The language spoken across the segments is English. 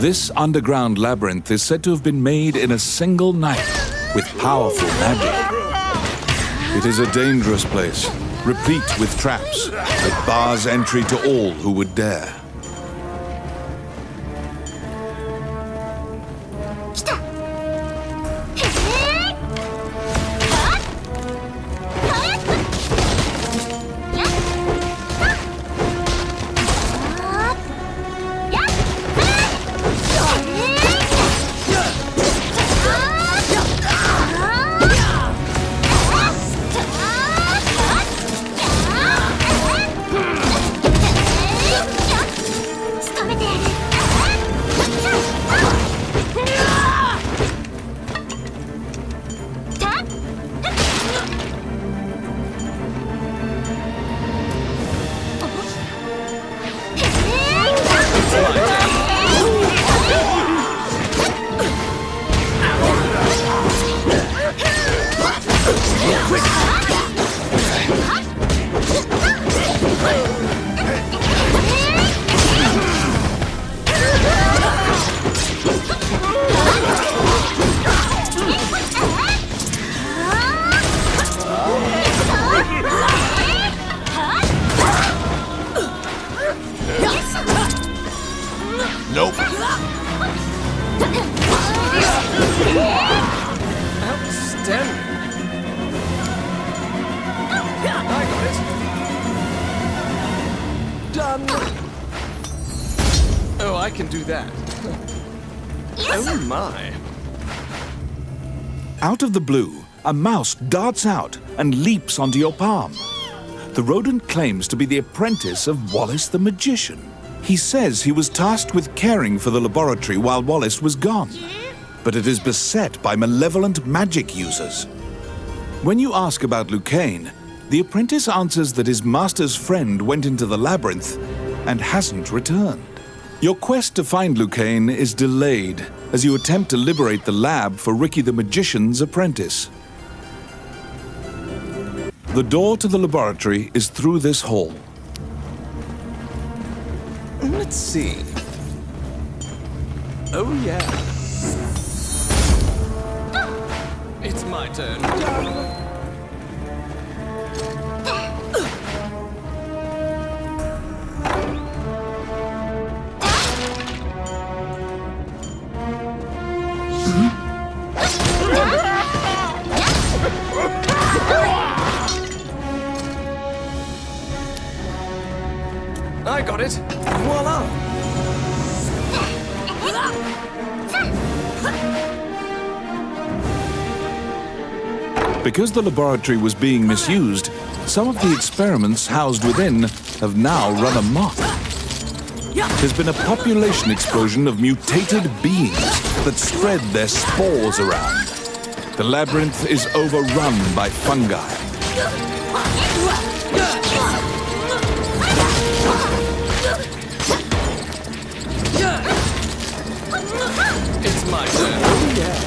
This underground labyrinth is said to have been made in a single night with powerful magic. It is a dangerous place, replete with traps that bars entry to all who would dare. Nope. Outstanding. I got it. Done. Oh, I can do that. Oh my. Out of the blue, a mouse darts out and leaps onto your palm. The rodent claims to be the apprentice of Wallace the magician. He says he was tasked with caring for the laboratory while Wallace was gone, but it is beset by malevolent magic users. When you ask about Lucane, the apprentice answers that his master's friend went into the labyrinth and hasn't returned. Your quest to find Lucane is delayed as you attempt to liberate the lab for Ricky the magician's apprentice. The door to the laboratory is through this hall. Let's see. Oh, yeah. It's my turn. I got it. Voila! Because the laboratory was being misused, some of the experiments housed within have now run amok. There's been a population explosion of mutated beings that spread their spores around. The labyrinth is overrun by fungi. It's my turn. Oh, yeah.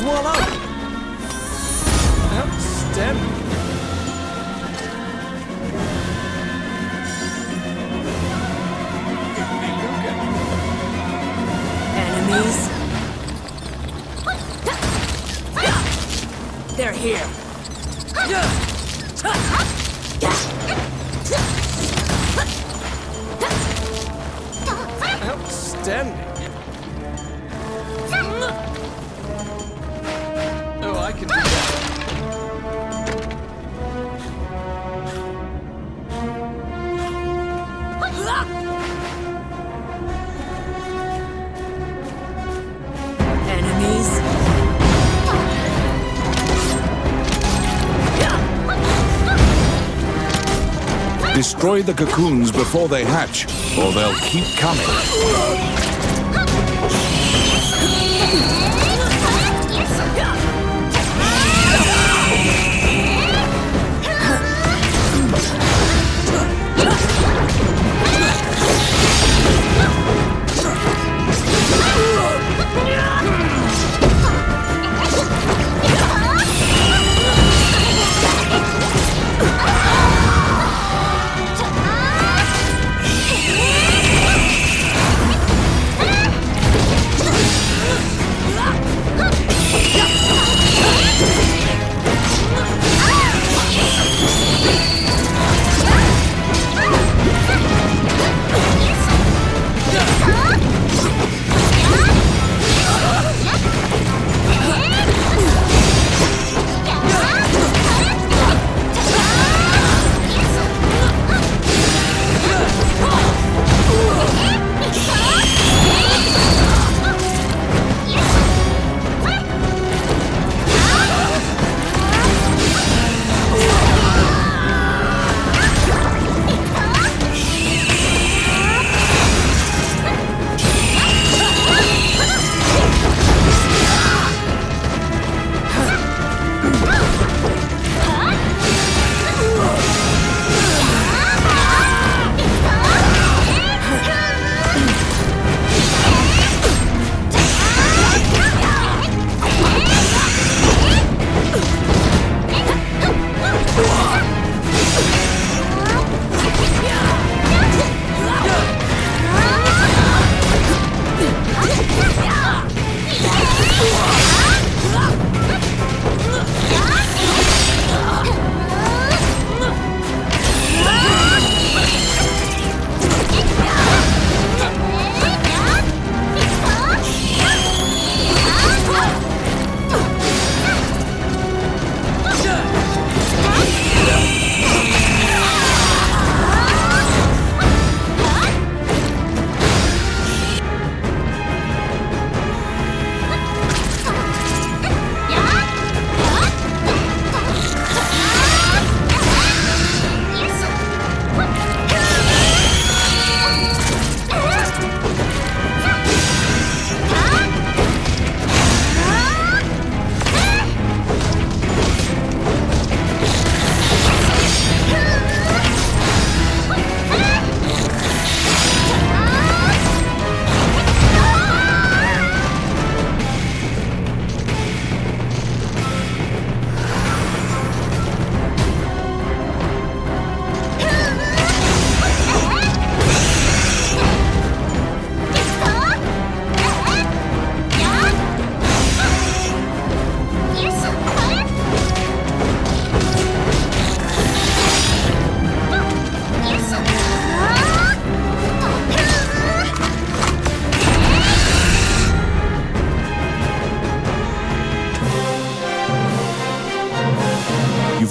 Voila! Outstanding. Enemies? They're here. Outstanding. Oh, I can do that. Enemies? Destroy the cocoons before they hatch, or they'll keep coming.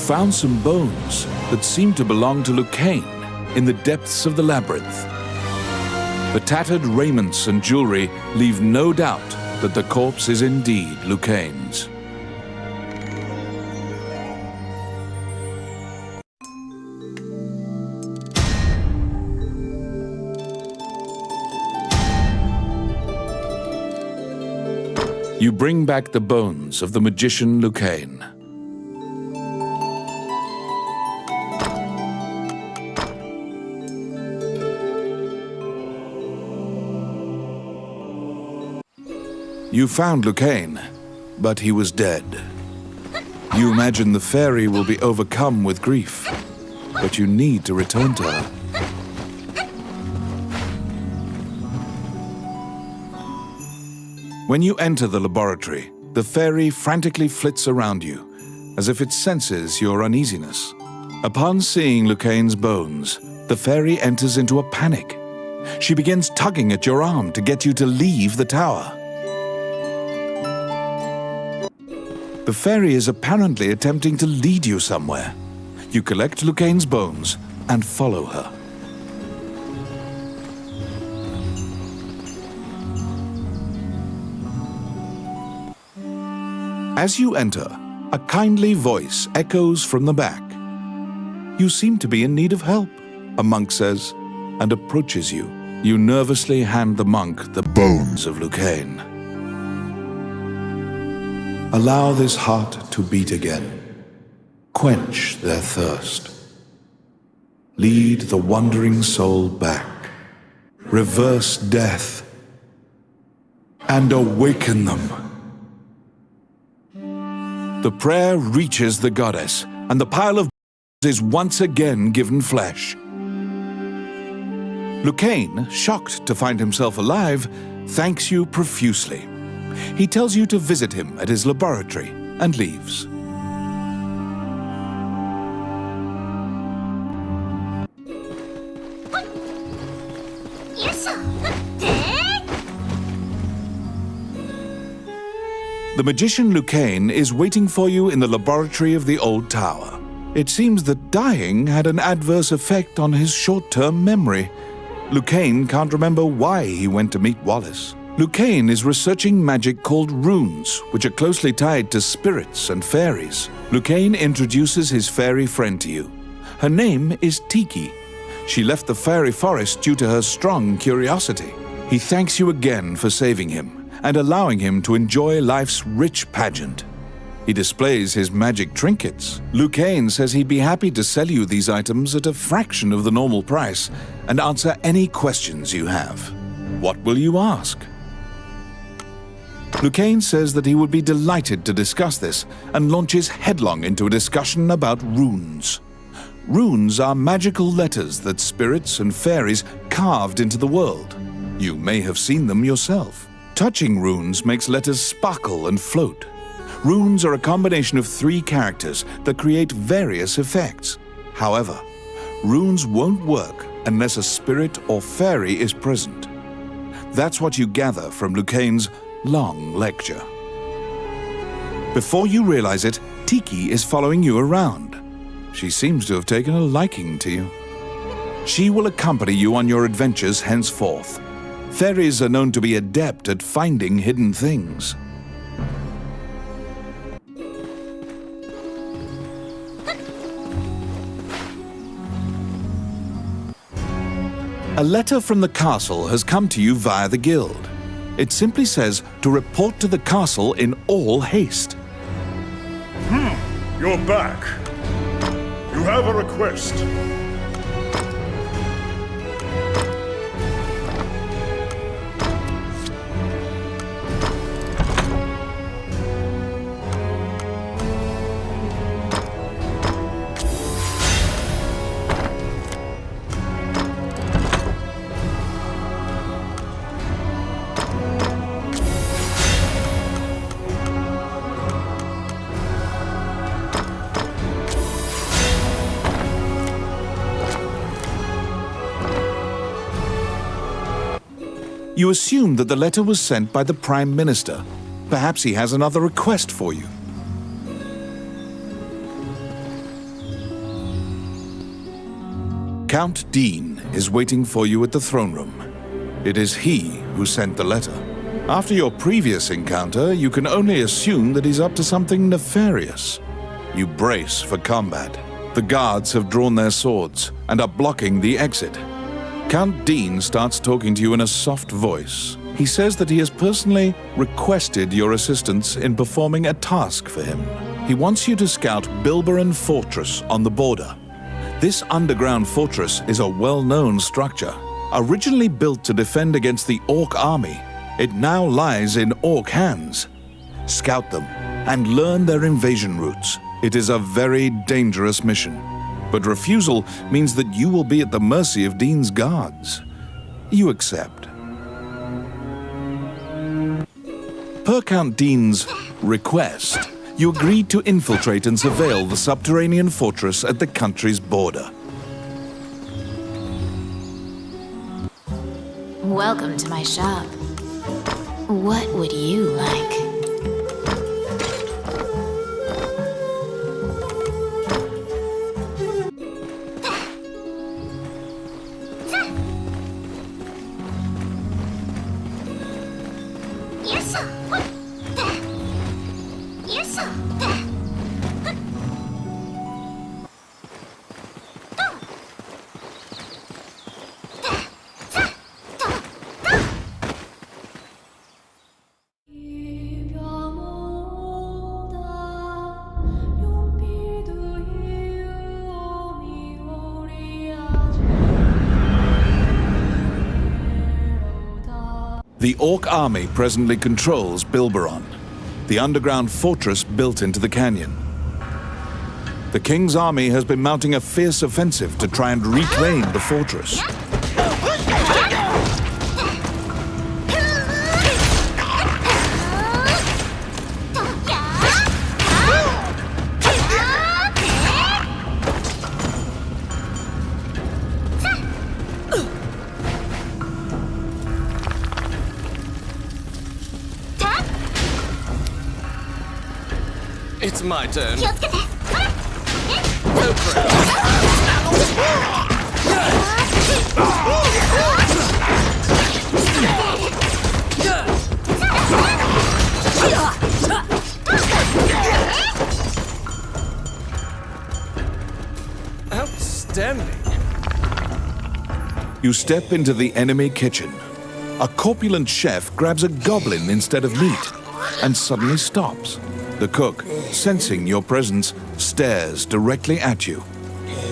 Found some bones that seem to belong to Lucane in the depths of the labyrinth. The tattered raiments and jewelry leave no doubt that the corpse is indeed Lucane's. You bring back the bones of the magician Lucane. You found Lucane, but he was dead. You imagine the fairy will be overcome with grief, but you need to return to her. When you enter the laboratory, the fairy frantically flits around you, as if it senses your uneasiness. Upon seeing Lucaine's bones, the fairy enters into a panic. She begins tugging at your arm to get you to leave the tower. The fairy is apparently attempting to lead you somewhere. You collect Lucaine's bones and follow her. As you enter, a kindly voice echoes from the back. "You seem to be in need of help," a monk says, and approaches you. You nervously hand the monk the bones of Lucaine. "Allow this heart to beat again. Quench their thirst. Lead the wandering soul back. Reverse death. And awaken them." The prayer reaches the goddess, and the pile of is once again given flesh. Lucaine, shocked to find himself alive, thanks you profusely. He tells you to visit him at his laboratory and leaves. The magician Lucaine is waiting for you in the laboratory of the old tower. It seems that dying had an adverse effect on his short-term memory. Lucaine can't remember why he went to meet Wallace. Lucaine is researching magic called runes, which are closely tied to spirits and fairies. Lucaine introduces his fairy friend to you. Her name is Tiki. She left the fairy forest due to her strong curiosity. He thanks you again for saving him and allowing him to enjoy life's rich pageant. He displays his magic trinkets. Lucaine says he'd be happy to sell you these items at a fraction of the normal price and answer any questions you have. What will you ask? Lucaine says that he would be delighted to discuss this and launches headlong into a discussion about runes. Runes are magical letters that spirits and fairies carved into the world. You may have seen them yourself. Touching runes makes letters sparkle and float. Runes are a combination of 3 characters that create various effects. However, runes won't work unless a spirit or fairy is present. That's what you gather from Lucaine's long lecture. Before you realize it, Tiki is following you around. She seems to have taken a liking to you. She will accompany you on your adventures henceforth. Fairies are known to be adept at finding hidden things. A letter from the castle has come to you via the guild. It simply says to report to the castle in all haste. You're back. You have a request. You assume that the letter was sent by the Prime Minister. Perhaps he has another request for you. Count Dean is waiting for you at the throne room. It is he who sent the letter. After your previous encounter, you can only assume that he's up to something nefarious. You brace for combat. The guards have drawn their swords and are blocking the exit. Count Dean starts talking to you in a soft voice. He says that he has personally requested your assistance in performing a task for him. He wants you to scout Bilberin Fortress on the border. This underground fortress is a well-known structure. Originally built to defend against the Orc army, it now lies in Orc hands. scout them, and learn their invasion routes. It is a very dangerous mission, but refusal means that you will be at the mercy of Dean's guards. You accept. Per Count Dean's request, you agreed to infiltrate and surveil the subterranean fortress at the country's border. Welcome to my shop. What would you like? The Orc army presently controls Bilberon, the underground fortress built into the canyon. The King's army has been mounting a fierce offensive to try and reclaim the fortress. It's my turn. Outstanding. You step into the enemy kitchen. A corpulent chef grabs a goblin instead of meat and suddenly stops. The cook, sensing your presence, stares directly at you.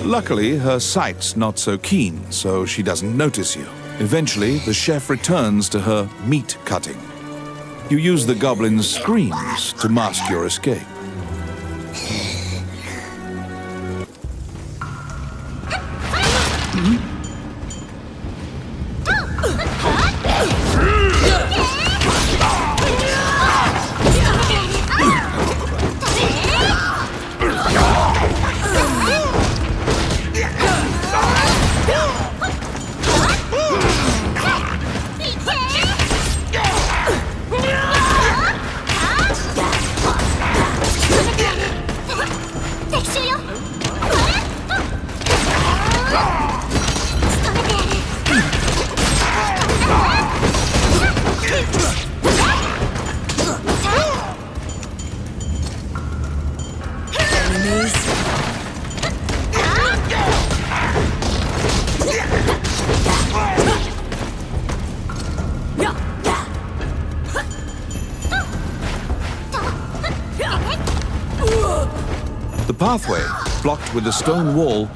Luckily, her sight's not so keen, so she doesn't notice you. Eventually, the chef returns to her meat cutting. You use the goblin's screams to mask your escape. The pathway, blocked with a stone wall,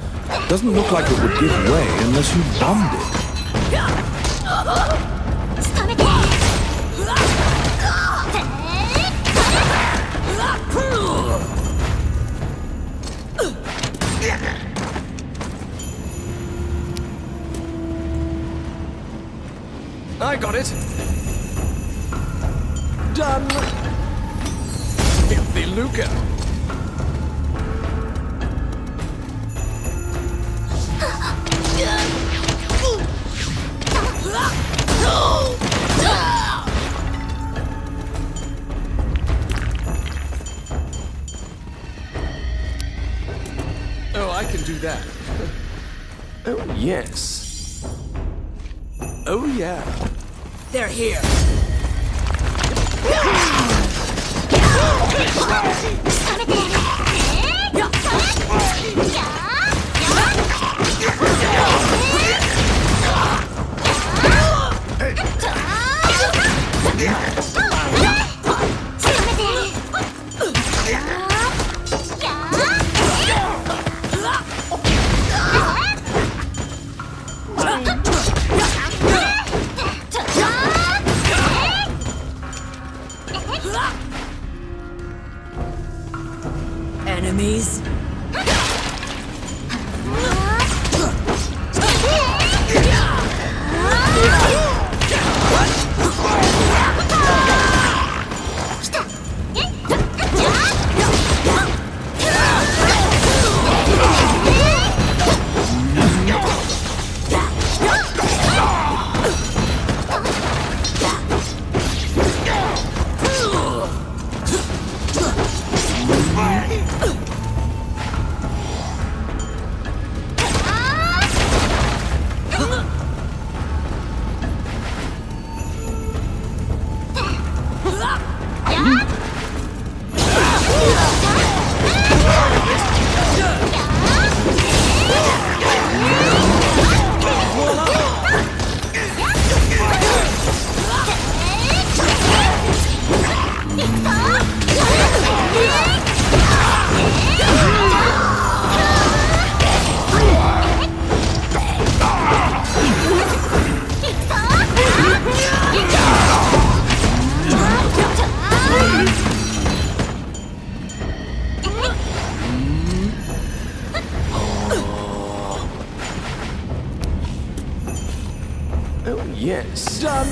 doesn't look like it would give way unless you bombed it. I got it. Done. Filthy lucre. Oh, I can do that. Oh, yes. Oh, yeah. They're here. Enemies? Oh, yes. Done.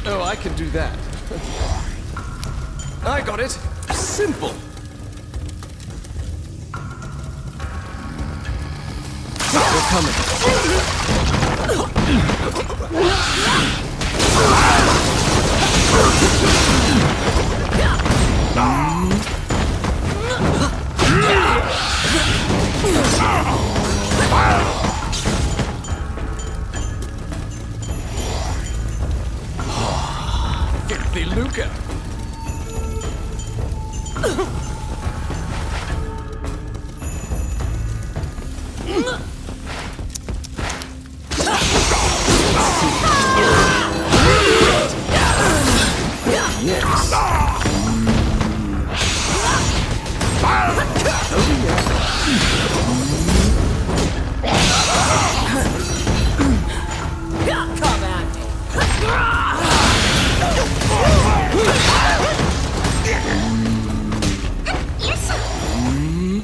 Oh, I can do that. I got it. Simple. They're coming. Filthy Luca. Yes. Come at me.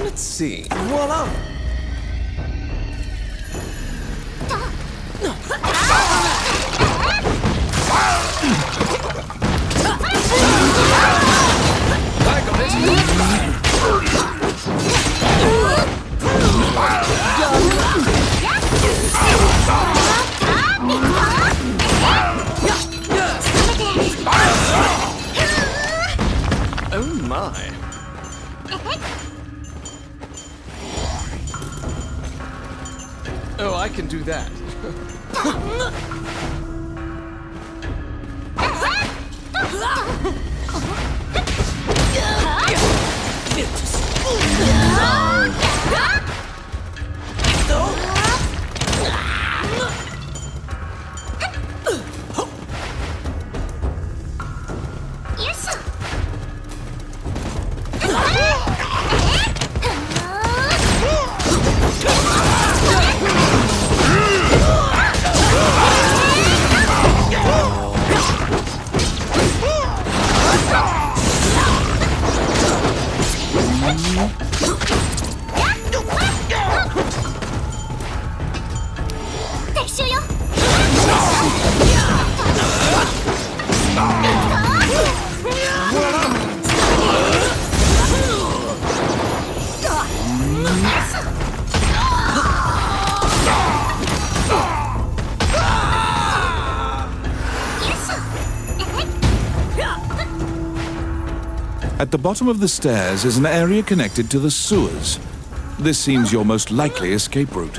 Let's see. Voila. I got it. Oh my. Oh, I can do that. At the bottom of the stairs is an area connected to the sewers. This seems your most likely escape route.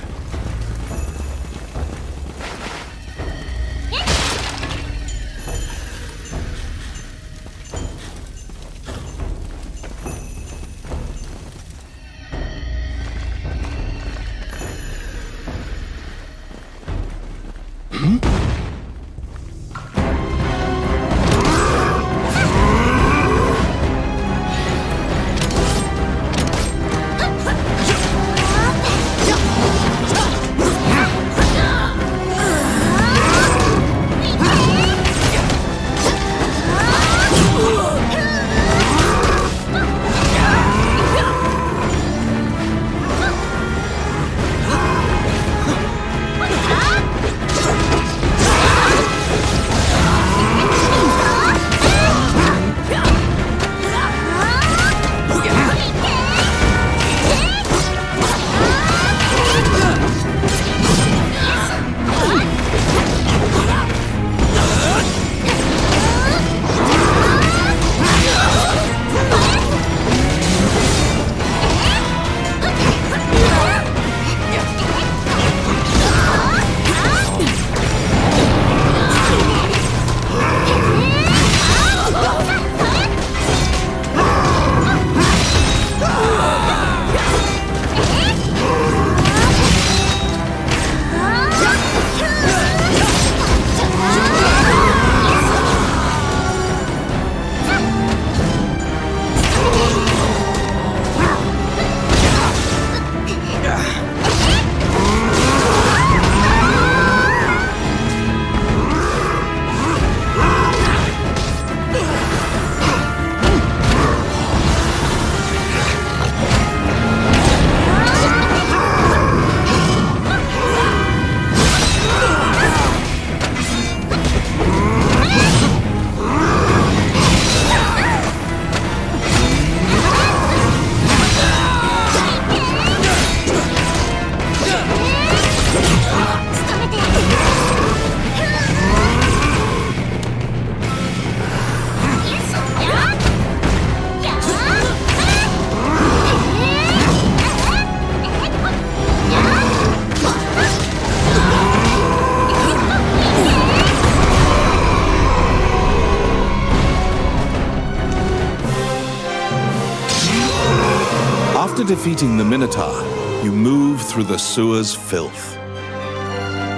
After defeating the Minotaur, you move through the sewer's filth.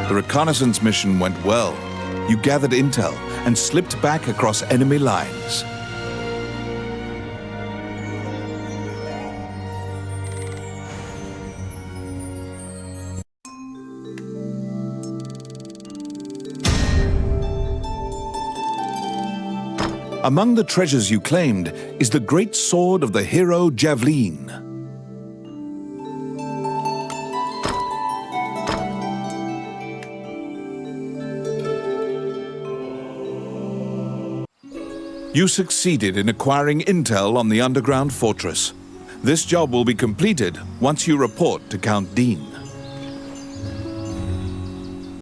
The reconnaissance mission went well. You gathered intel and slipped back across enemy lines. Among the treasures you claimed is the great sword of the hero Javelin. You succeeded in acquiring intel on the underground fortress. This job will be completed once you report to Count Dean.